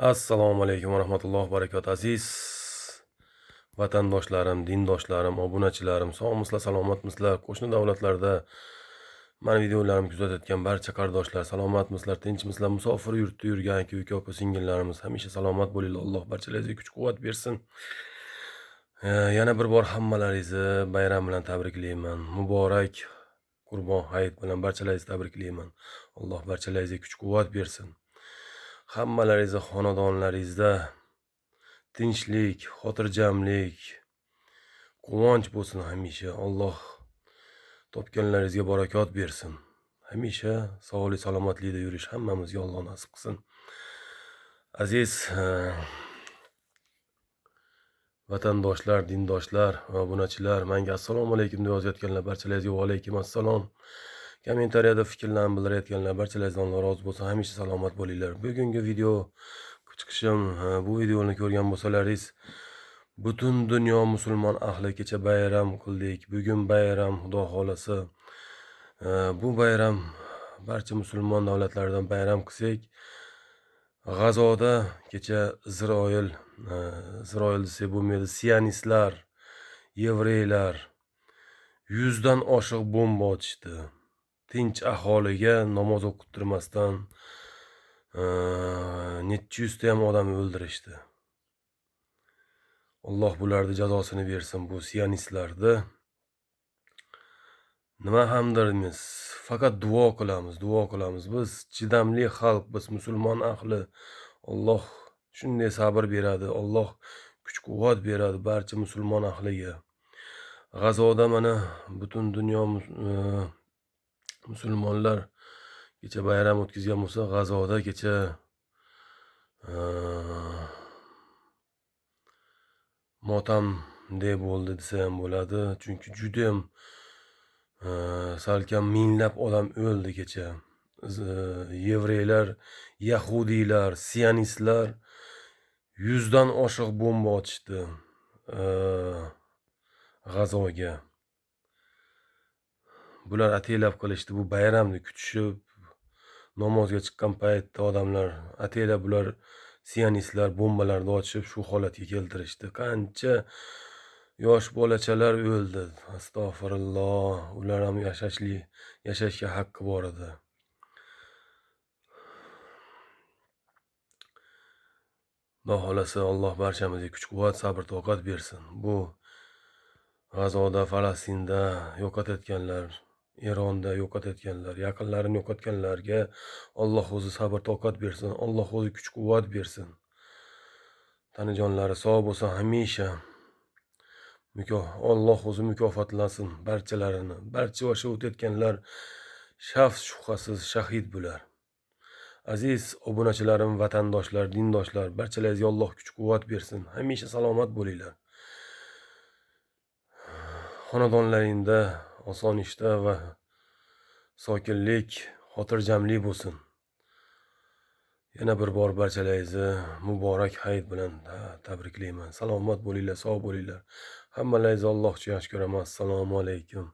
Assalomu alaykum va rahmatullohi va barakatuh. Aziz vatandoshlarim, dindoshlarim, obunachilarim, sog'misizlar, salomatmisizlar? Qo'shni davlatlarda mani videolarimni kuzatayotgan barcha qardoshlar, salomatmisizlar, tinchmisizlar? Musofir yurtda yurgan aka opa singillarimiz hamisha salomat bo'linglar. Alloh barchalaringizga kuch-quvvat bersin. Yana bir bor hammalaringizni bayram bilan tabriklayman. Muborak Qurbon hayit bilan barchalaringizni tabriklayman. Alloh barchalaringizga kuch-quvvat bersin. Hammalaringizni xonadonlaringizda tinchlik, xotirjamlik, quvonch bo'lsin hamisha. Alloh topganlaringizga barakot bersin. Hamisha sog'lik, salomatlikda yurish hammamizga Alloh nasib qilsin. Aziz vatandoshlar, dindoshlar va obunachilar, menga assalomu alaykum deb yozayotganlar barchalaringizga va alaykum assalom. Kommentariyada fikrlarni bildirayotganlar barchalaringizdan Alloh rozi bo'lsin. Hamisha salomat bo'linglar. Bugungi video chiqishim, bu videoni ko'rgan bo'lsalaringiz, butun dunyo musulmon ahli kecha bayram qildik. Bugun bayram, Xudo xolasa. Bu bayram barcha musulmon davlatlaridan bayram qilsak, G'azoda kecha Isroil desa bo'lmaydi, sionistlar, yevreylar 100 dan oshiq bomba otishdi. Tinch aholiga namoz o'qittirmasdan necha yuzta ham odam o'ldirishdi. Alloh bularni jazosini bersin, bu sionistlarni. Nima hamdirmiz, faqat duo qilamiz. Biz chidamli xalq, biz musulmon ahli. Alloh shunday sabr beradi, Alloh kuch-quvvat beradi barcha musulmon ahliga. G'azoda mana butun dunyo musulmonlar kecha bayram o'tkazgan bo'lsa, G'azoda kecha motam deb bo'ldi desa ham bo'ladi. Chunki juda ham salkam minglab odam o'ldi kecha. Yevreylar, yahudiylar, sionistlar 100 dan oshiq bomba otishdi G'azoga. Bular ataylab qilishdi, bu bayramni kutishib, namozga chiqqan paytda odamlar ataylab bular sionistlar bombalarni otishib shu holatga keltirishdi. Qancha yosh bolachalar o'ldi. Astag'firulloh. Ular ham yashashga haqqi bor edi. Xudo xolasa Alloh barchamizga kuch-quvvat, sabr-toqat bersin. Bu G'azoda, Falastinda yo'qotayotganlar, Eronda yo'qotayotganlar, yaqinlarini yo'qotganlarga Alloh o'zi sabr-toqat bersin. Alloh o'zi kuch-quvvat bersin. Tanijonlari sog' bo'lsa hamisha Alloh o'zi mukofotlasin barchalarini. Barcha o'sha o'tayotganlar shaf shubhasiz shahid bular. Aziz obunachilarim, vatandoshlar, dindoshlar, barchalaringizga Alloh kuch-quvvat bersin. Hamisha salomat bo'linglar. Xonadonlaringda osonishta va sokinlik, xotirjamlik bo'lsin. Yana bir bor barchalaringizni muborak hayit bilan tabriklayman. Salomat bo'linglar, sog' bo'linglar. Hammalaringizni Allohcha yaxshi ko'raman. Assalomu alaykum.